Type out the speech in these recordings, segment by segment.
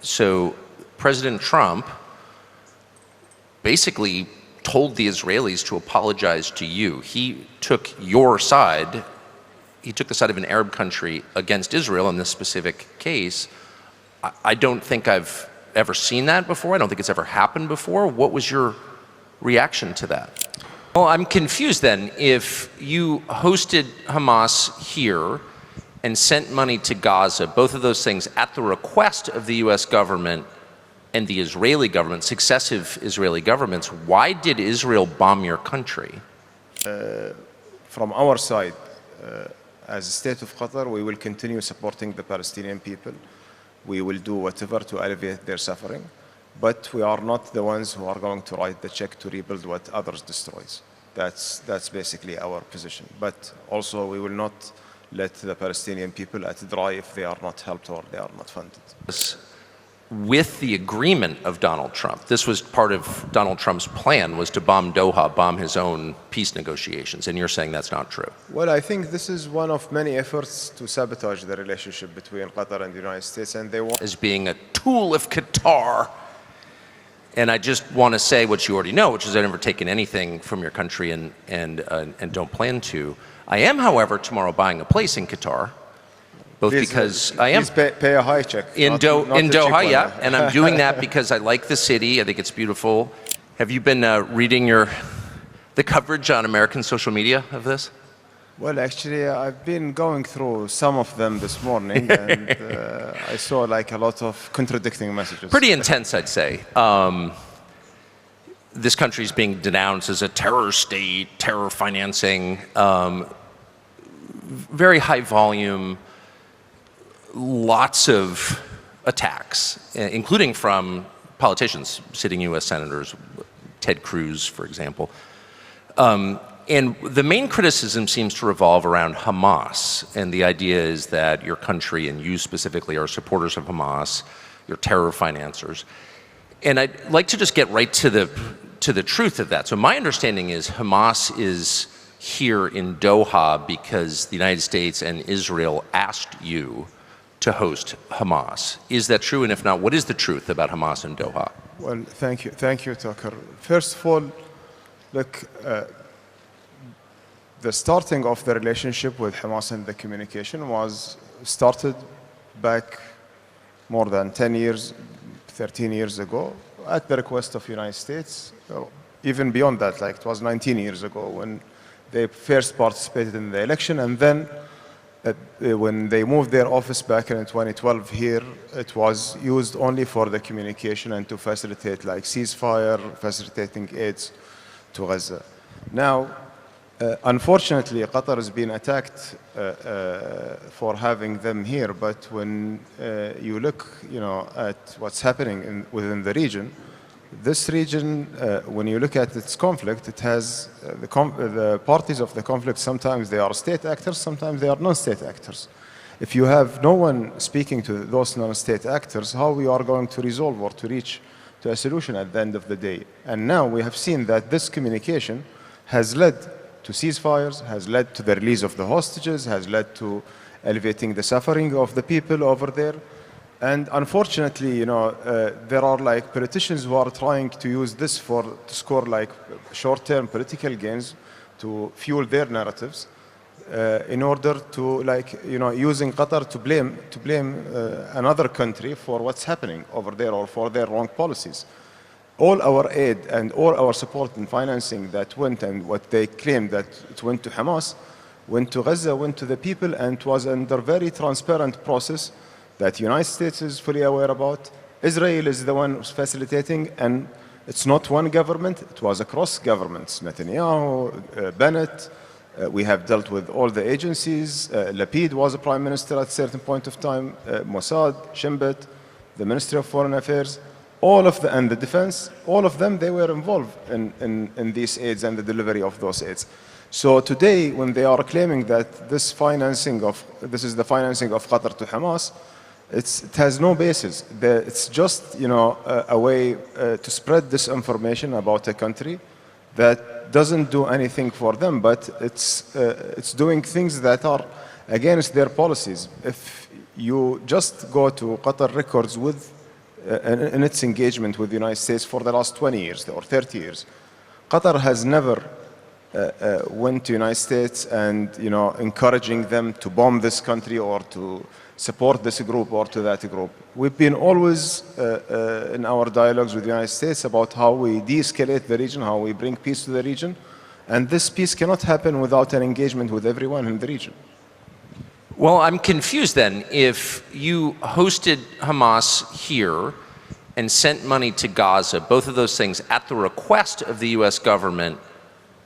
so President Trump basically told the Israelis to apologize to you. He took your side. He took the side of an Arab country against Israel in this specific case. I don't think I've ever seen that before. I don't think it's ever happened before. What was your reaction to that? Well, I'm confused then. If you hosted Hamas here and sent money to Gaza, both of those things at the request of the U.S. government and the Israeli government, successive Israeli governments, why did Israel bomb your country? From our side, as a state of Qatar, we will continue supporting the Palestinian people. We will do whatever to alleviate their suffering. But we are not the ones who are going to write the check to rebuild what others destroys. That's basically our position. But also we will not let the Palestinian people at dry if they are not helped or they are not funded. With the agreement of Donald Trump, this was part of Donald Trump's plan, was to bomb Doha, bomb his own peace negotiations, and you're saying that's not true. Well, I think this is one of many efforts to sabotage the relationship between Qatar and the United States, and they want as being a tool of Qatar. And I just want to say what you already know, which is I've never taken anything from your country and don't plan to. I am, however, tomorrow buying a place in Qatar. Both because I am pay a high check in Doha, yeah, and I'm doing that because I like the city. I think it's beautiful. Have you been reading the coverage on American social media of this? Well, actually, I've been going through some of them this morning, and I saw like a lot of contradicting messages. Pretty intense, I'd say. This country is being denounced as a terror state, terror financing, very high volume. Lots of attacks, including from politicians, sitting U.S. senators, Ted Cruz, for example. And the main criticism seems to revolve around Hamas. And the idea is that your country, and you specifically, are supporters of Hamas, you're terror financiers. And I'd like to just get right to the truth of that. So my understanding is Hamas is here in Doha because the United States and Israel asked you to host Hamas. Is that true? And if not, what is the truth about Hamas in Doha? Well, thank you, Tucker. First of all, look, the starting of the relationship with Hamas and the communication was started back more than 10 years, 13 years ago, at the request of the United States. Even beyond that, like it was 19 years ago when they first participated in the election, and then when they moved their office back in 2012 here, it was used only for the communication and to facilitate like ceasefire, facilitating aids to Gaza. Now, unfortunately, Qatar has been attacked for having them here, but when you look, at what's happening within the region, this region, when you look at its conflict, it has the parties of the conflict, sometimes they are state actors, sometimes they are non-state actors. If you have no one speaking to those non-state actors, how we are going to resolve or to reach to a solution at the end of the day? And now we have seen that this communication has led to ceasefires, has led to the release of the hostages, has led to alleviating the suffering of the people over there. And unfortunately, there are like politicians who are trying to use this to score like short-term political gains to fuel their narratives in order to using Qatar to blame another country for what's happening over there or for their wrong policies. All our aid and all our support and financing that went and what they claimed that it went to Hamas, went to Gaza, went to the people, and it was under very transparent process that the United States is fully aware about. Israel is the one who's facilitating, and it's not one government, it was across governments. Netanyahu, Bennett, we have dealt with all the agencies. Lapid was a prime minister at a certain point of time, Mossad, Shin Bet, the Ministry of Foreign Affairs, all of the, and the defense, all of them, they were involved in these aids and the delivery of those aids. So today, when they are claiming that this is the financing of Qatar to Hamas, it has no basis. It's just a way to spread this information about a country that doesn't do anything for them, but it's doing things that are against their policies. If you just go to Qatar records with in its engagement with the United States for the last 20 years or 30 years. Qatar has never went to the United States and, encouraging them to bomb this country or to support this group or to that group. We've been always in our dialogues with the United States about how we de-escalate the region, how we bring peace to the region. And this peace cannot happen without an engagement with everyone in the region. Well, I'm confused then. If you hosted Hamas here and sent money to Gaza, both of those things at the request of the U.S. government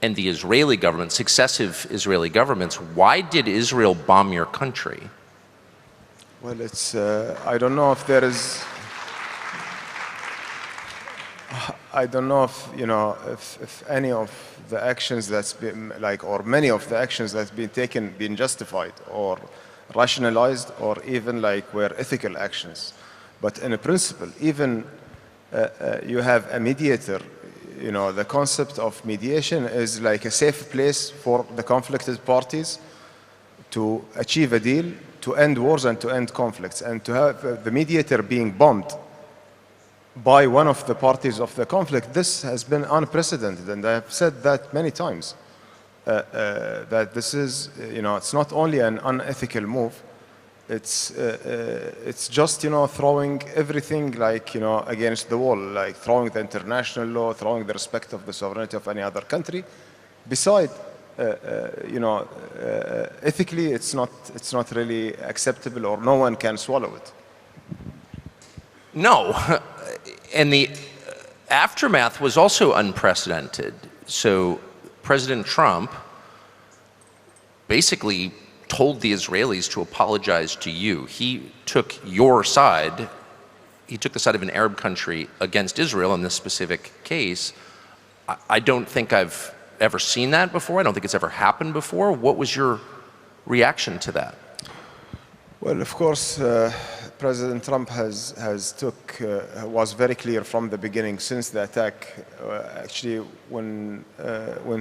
and the Israeli government, successive Israeli governments, why did Israel bomb your country? Well, it's, I don't know if there is, I don't know if, if any of the actions that's been, or many of the actions that's been taken, been justified or rationalized or even were ethical actions. But in a principle, even you have a mediator, the concept of mediation is like a safe place for the conflicted parties to achieve a deal, to end wars and to end conflicts. And to have the mediator being bombed by one of the parties of the conflict, this has been unprecedented. And I have said that many times, that this is, it's not only an unethical move, it's just, throwing everything against the wall, throwing the international law, throwing the respect of the sovereignty of any other country. Besides, ethically, it's not really acceptable, or no one can swallow it. No, and the aftermath was also unprecedented. So President Trump basically told the Israelis to apologize to you. He took your side. He took the side of an Arab country against Israel in this specific case. I don't think I've ever seen that before. I don't think it's ever happened before. What was your reaction to that? Well, of course, President Trump was very clear from the beginning since the attack. Actually, when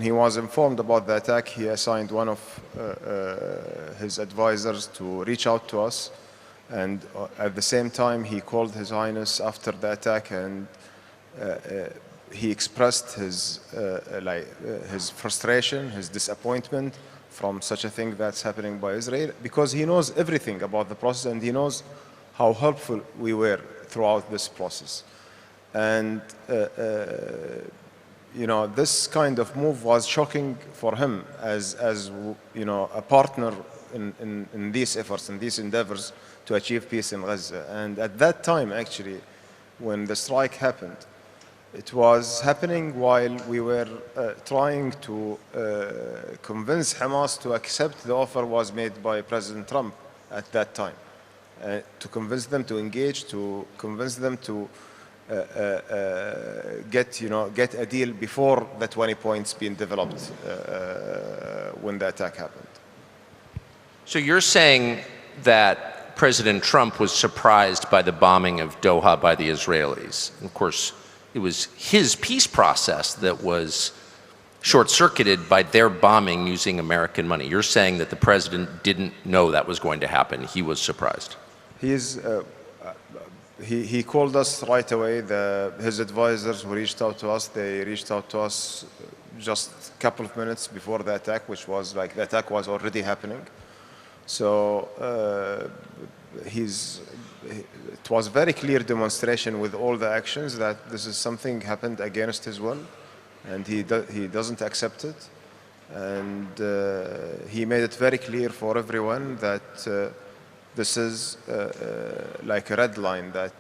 he was informed about the attack, he assigned one of his advisors to reach out to us, and at the same time, he called His Highness after the attack, and he expressed his frustration, his disappointment from such a thing that's happening by Israel, because he knows everything about the process and he knows how helpful we were throughout this process. And, this kind of move was shocking for him as a partner in these efforts, in these endeavors to achieve peace in Gaza. And at that time, actually, when the strike happened, it was happening while we were trying to convince Hamas to accept the offer was made by President Trump at that time. To convince them to engage, to convince them to get a deal before the 20 points being developed when the attack happened. So you're saying that President Trump was surprised by the bombing of Doha by the Israelis. Of course, it was his peace process that was short-circuited by their bombing using American money. You're saying that the president didn't know that was going to happen. He was surprised. He called us right away. His advisors who reached out to us, they reached out to us just a couple of minutes before the attack, which was the attack was already happening. So it was very clear demonstration with all the actions that this is something happened against his will, and he doesn't accept it. And he made it very clear for everyone that this is like a red line, that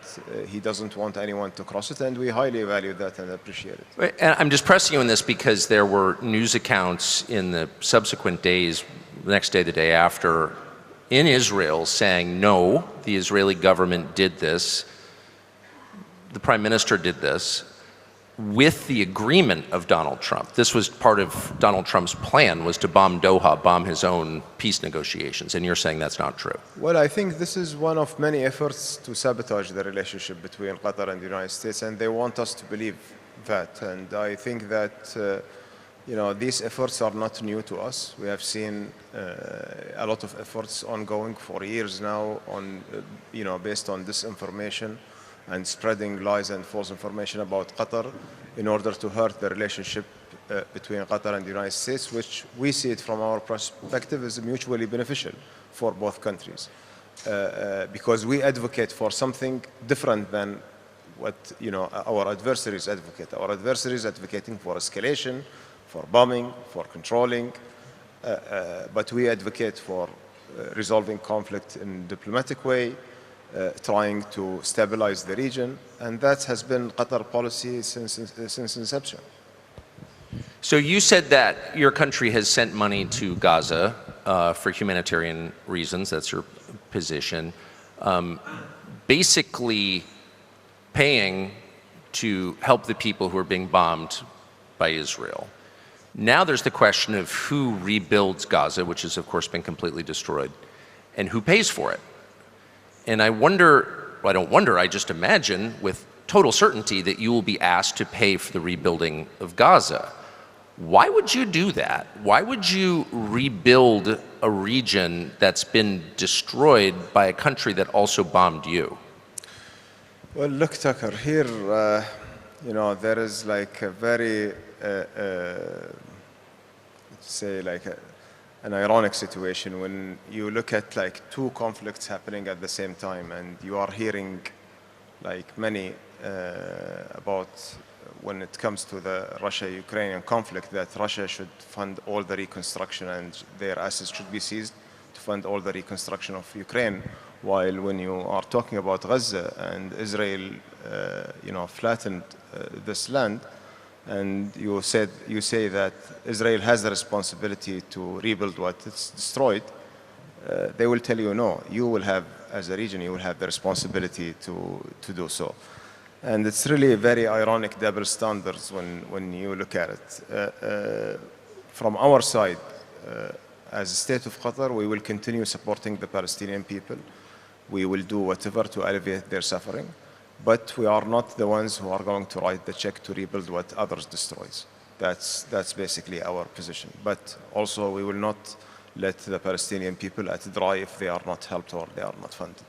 he doesn't want anyone to cross it, and we highly value that and appreciate it. And I'm just pressing you on this because there were news accounts in the subsequent days, the next day, the day after, in Israel saying, no, the Israeli government did this, the Prime Minister did this, with the agreement of Donald Trump. This was part of Donald Trump's plan, was to bomb Doha, bomb his own peace negotiations, and you're saying that's not true. Well, I think this is one of many efforts to sabotage the relationship between Qatar and the United States, and they want us to believe that. And I think that these efforts are not new to us. We have seen a lot of efforts ongoing for years now on, based on disinformation and spreading lies and false information about Qatar in order to hurt the relationship between Qatar and the United States, which we see it from our perspective as mutually beneficial for both countries. Because we advocate for something different than what our adversaries advocate. Our adversaries advocating for escalation, for bombing, for controlling, but we advocate for resolving conflict in a diplomatic way, trying to stabilize the region, and that has been Qatar policy since inception. So you said that your country has sent money to Gaza for humanitarian reasons. That's your position. Basically paying to help the people who are being bombed by Israel. Now there's the question of who rebuilds Gaza, which has of course been completely destroyed, and who pays for it. And I wonder, well, I don't wonder, I just imagine with total certainty that you will be asked to pay for the rebuilding of Gaza. Why would you do that? Why would you rebuild a region that's been destroyed by a country that also bombed you? Well, look, Tucker, here, there is like a very, say, like an ironic situation when you look at like two conflicts happening at the same time, and you are hearing like many about when it comes to the Russia-Ukrainian conflict, that Russia should fund all the reconstruction and their assets should be seized to fund all the reconstruction of Ukraine. While when you are talking about Gaza and Israel, flattened this land, and you say that Israel has the responsibility to rebuild what it's destroyed, they will tell you no. You will have, as a region, you will have the responsibility to do so. And it's really very ironic double standards when you look at it. From our side, as a state of Qatar, we will continue supporting the Palestinian people. We will do whatever to alleviate their suffering, but we are not the ones who are going to write the check to rebuild what others destroys. That's basically our position. But also we will not let the Palestinian people at dry if they are not helped or they are not funded.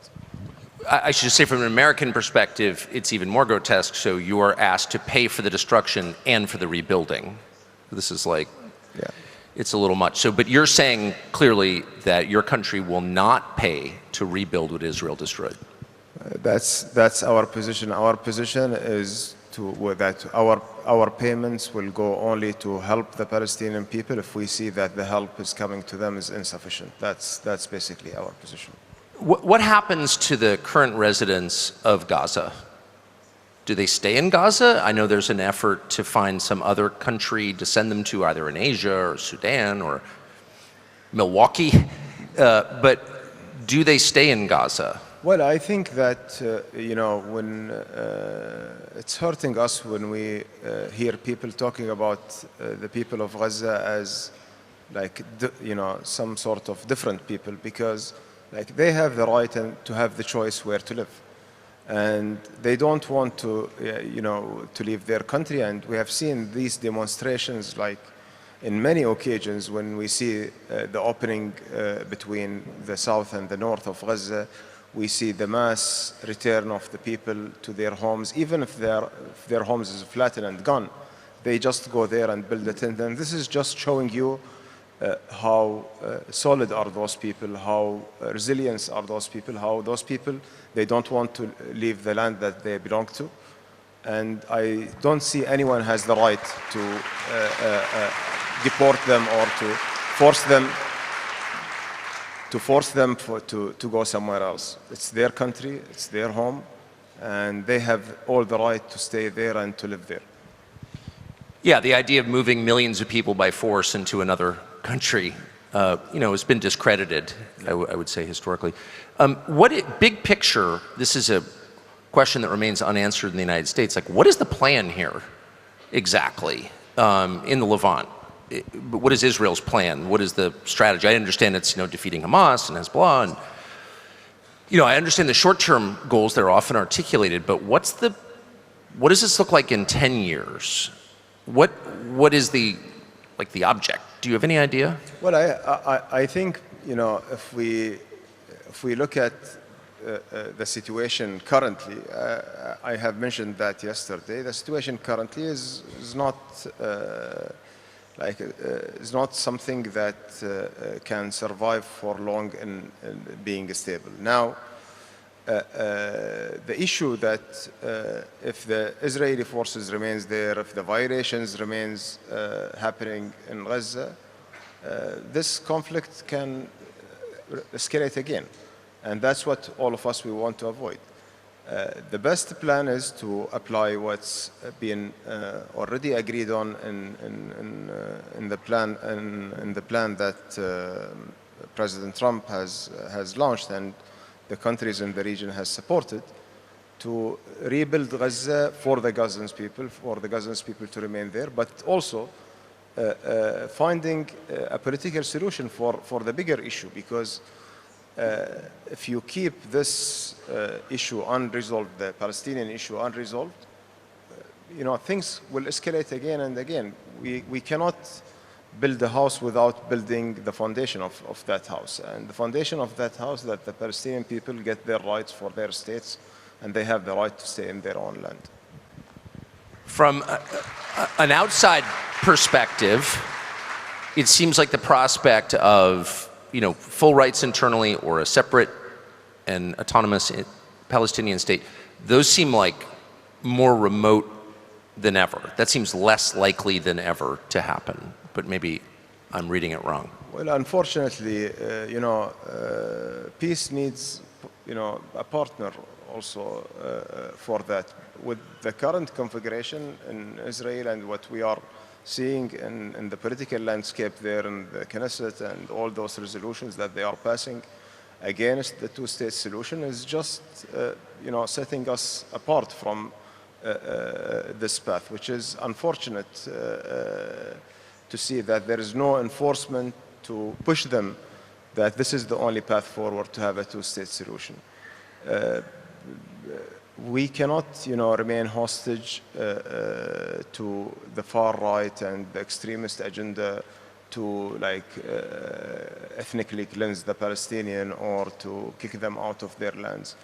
I should say from an American perspective, it's even more grotesque. So you are asked to pay for the destruction and for the rebuilding. This is like, yeah. It's a little much. So, but you're saying clearly that your country will not pay to rebuild what Israel destroyed. That's our position. Our position is that our payments will go only to help the Palestinian people if we see that the help is coming to them is insufficient. That's basically our position. What happens to the current residents of Gaza? Do they stay in Gaza? I know there's an effort to find some other country to send them to, either in Asia or Sudan or Milwaukee. But do they stay in Gaza? Well, I think that, when it's hurting us when we hear people talking about the people of Gaza as like, some sort of different people, because like they have the right to have the choice where to live. And they don't want to, to leave their country. And we have seen these demonstrations like in many occasions when we see the opening between the south and the north of Gaza. We see the mass return of the people to their homes, even if their homes is flattened and gone. They just go there and build a tent. And this is just showing you how solid are those people, how resilient are those people, how those people, they don't want to leave the land that they belong to. And I don't see anyone has the right to deport them or to force them to go somewhere else. It's their country, it's their home, and they have all the right to stay there and to live there. Yeah, the idea of moving millions of people by force into another country, has been discredited, I would say, historically. Big picture, this is a question that remains unanswered in the United States. Like, what is the plan here exactly in the Levant? What is Israel's plan? What is the strategy? I understand it's, defeating Hamas and Hezbollah, and, I understand the short-term goals that are often articulated, but what does this look like in 10 years? What is the object? Do you have any idea? Well, I think, if we look at the situation currently, I have mentioned that yesterday. The situation currently is not is not something that can survive for long in being stable. Now, the issue that if the Israeli forces remains there, if the violations remains happening in Gaza, this conflict can escalate again. And that's what all of us we want to avoid. The best plan is to apply what's been already agreed on in the plan that President Trump has launched and the countries in the region has supported, to rebuild Gaza for the Gazan people to remain there, but also finding a political solution for the bigger issue, because if you keep this issue unresolved, the Palestinian issue unresolved, things will escalate again and again. We cannot build a house without building the foundation of that house. And the foundation of that house, that the Palestinian people get their rights for their states, and they have the right to stay in their own land. From an outside perspective, it seems like the prospect of full rights internally or a separate and autonomous Palestinian state, those seem like more remote than ever. That seems less likely than ever to happen, but maybe I'm reading it wrong. Well, unfortunately, peace needs, a partner also for that. With the current configuration in Israel and what we are seeing in the political landscape there in the Knesset and all those resolutions that they are passing against the two-state solution is just, setting us apart from this path, which is unfortunate to see that there is no enforcement to push them that this is the only path forward to have a two-state solution. We cannot, remain hostage to the far right and the extremist agenda to ethnically cleanse the Palestinian or to kick them out of their lands.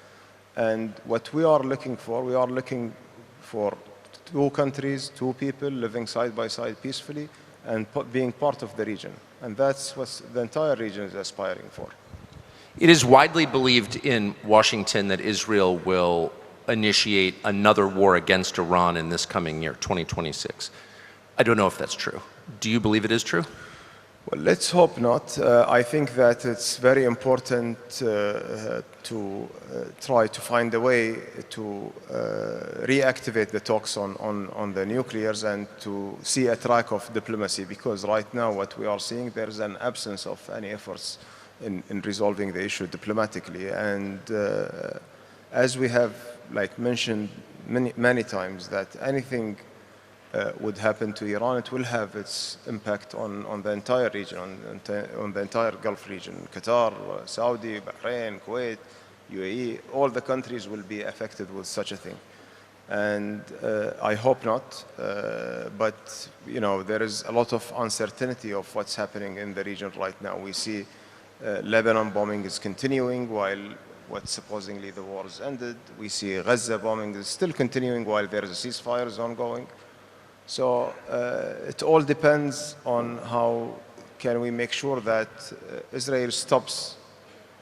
And what we are looking for two countries, two people living side by side peacefully and being part of the region. And that's what the entire region is aspiring for. It is widely believed in Washington that Israel will initiate another war against Iran in this coming year, 2026. I don't know if that's true. Do you believe it is true? Well, let's hope not. I think that it's very important to try to find a way to reactivate the talks on the nuclears and to see a track of diplomacy, because right now what we are seeing, there is an absence of any efforts in resolving the issue diplomatically. And as we have mentioned many times, that anything would happen to Iran, it will have its impact on the entire region, on the entire Gulf region. Qatar, Saudi, Bahrain, Kuwait, UAE, all the countries will be affected with such a thing. And I hope not, but there is a lot of uncertainty of what's happening in the region right now. We see Lebanon bombing is continuing while what supposedly the war is ended. We see Gaza bombing is still continuing while there is a ceasefire is ongoing. So it all depends on how can we make sure that Israel stops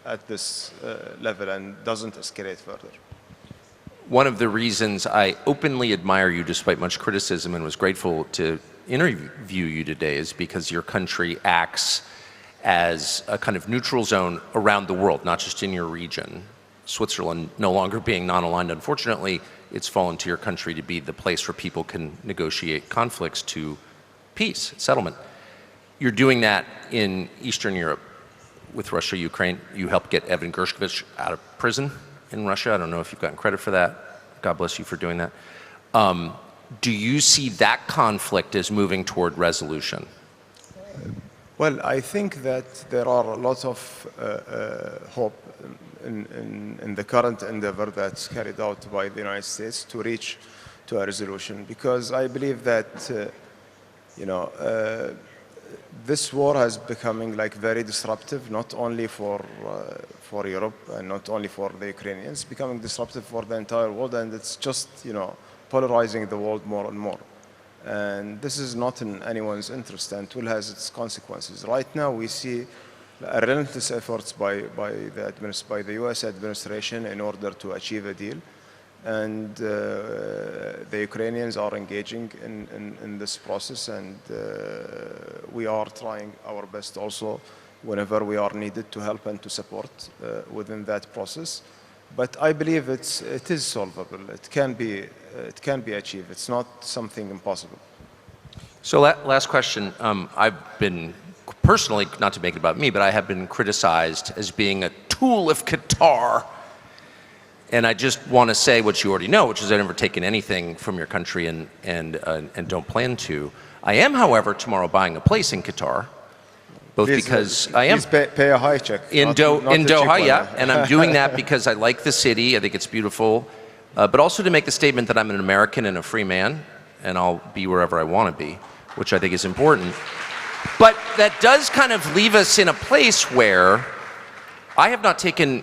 at this level and doesn't escalate further. One of the reasons I openly admire you despite much criticism and was grateful to interview you today is because your country acts as a kind of neutral zone around the world, not just in your region. Switzerland no longer being non-aligned, unfortunately, it's fallen to your country to be the place where people can negotiate conflicts to peace, settlement. You're doing that in Eastern Europe with Russia, Ukraine. You helped get Evan Gershkovich out of prison in Russia. I don't know if you've gotten credit for that. God bless you for doing that. Do you see that conflict as moving toward resolution? Well, I think that there are a lot of hope in the current endeavor that's carried out by the United States to reach to a resolution, because I believe that this war has becoming like very disruptive, not only for Europe and not only for the Ukrainians, becoming disruptive for the entire world, and it's just, you know, polarizing the world more and more. And this is not in anyone's interest, and it will have its consequences. Right now, we see relentless efforts by the U.S. administration in order to achieve a deal. And the Ukrainians are engaging in this process, and we are trying our best also whenever we are needed to help and to support within that process. But I believe it is solvable. It can be achieved. It's not something impossible. So last question. I've been personally, not to make it about me, but I have been criticized as being a tool of Qatar. And I just want to say what you already know, which is I've never taken anything from your country and don't plan to. I am, however, tomorrow buying a place in Qatar, both because I am pay a high check in Doha, yeah, and I'm doing that because I like the city. I think it's beautiful, but also to make the statement that I'm an American and a free man, and I'll be wherever I want to be, which I think is important. But that does kind of leave us in a place where I have not taken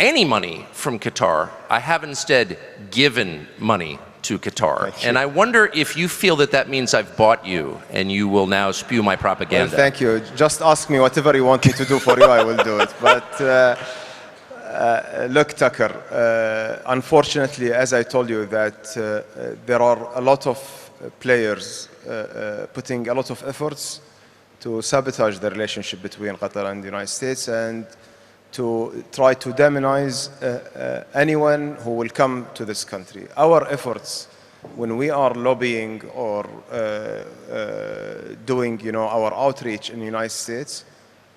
any money from Qatar. I have instead given money to Qatar. And I wonder if you feel that that means I've bought you and you will now spew my propaganda. Well, thank you. Just ask me whatever you want me to do for you, I will do it. But look, Tucker, unfortunately, as I told you, that there are a lot of players putting a lot of efforts to sabotage the relationship between Qatar and the United States, and to try to demonize anyone who will come to this country. Our efforts, when we are lobbying or doing, you know, our outreach in the United States,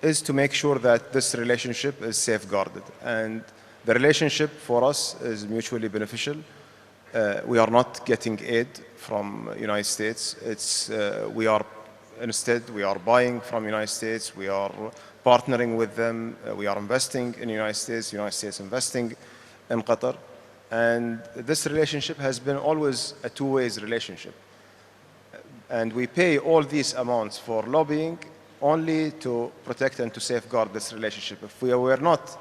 is to make sure that this relationship is safeguarded. And the relationship for us is mutually beneficial. We are not getting aid from the United States. Instead, we are buying from the United States. We are partnering with them. We are investing in the United States investing in Qatar. And this relationship has been always a two-way relationship. And we pay all these amounts for lobbying only to protect and to safeguard this relationship. If we were not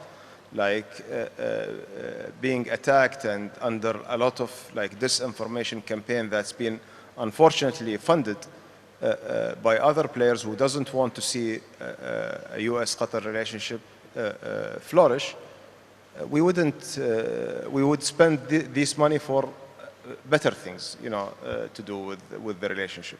being attacked and under a lot of disinformation campaign that's been unfortunately funded by other players who doesn't want to see a U.S.-Qatar relationship flourish, we would spend this money for better things, you know, to do with the relationship.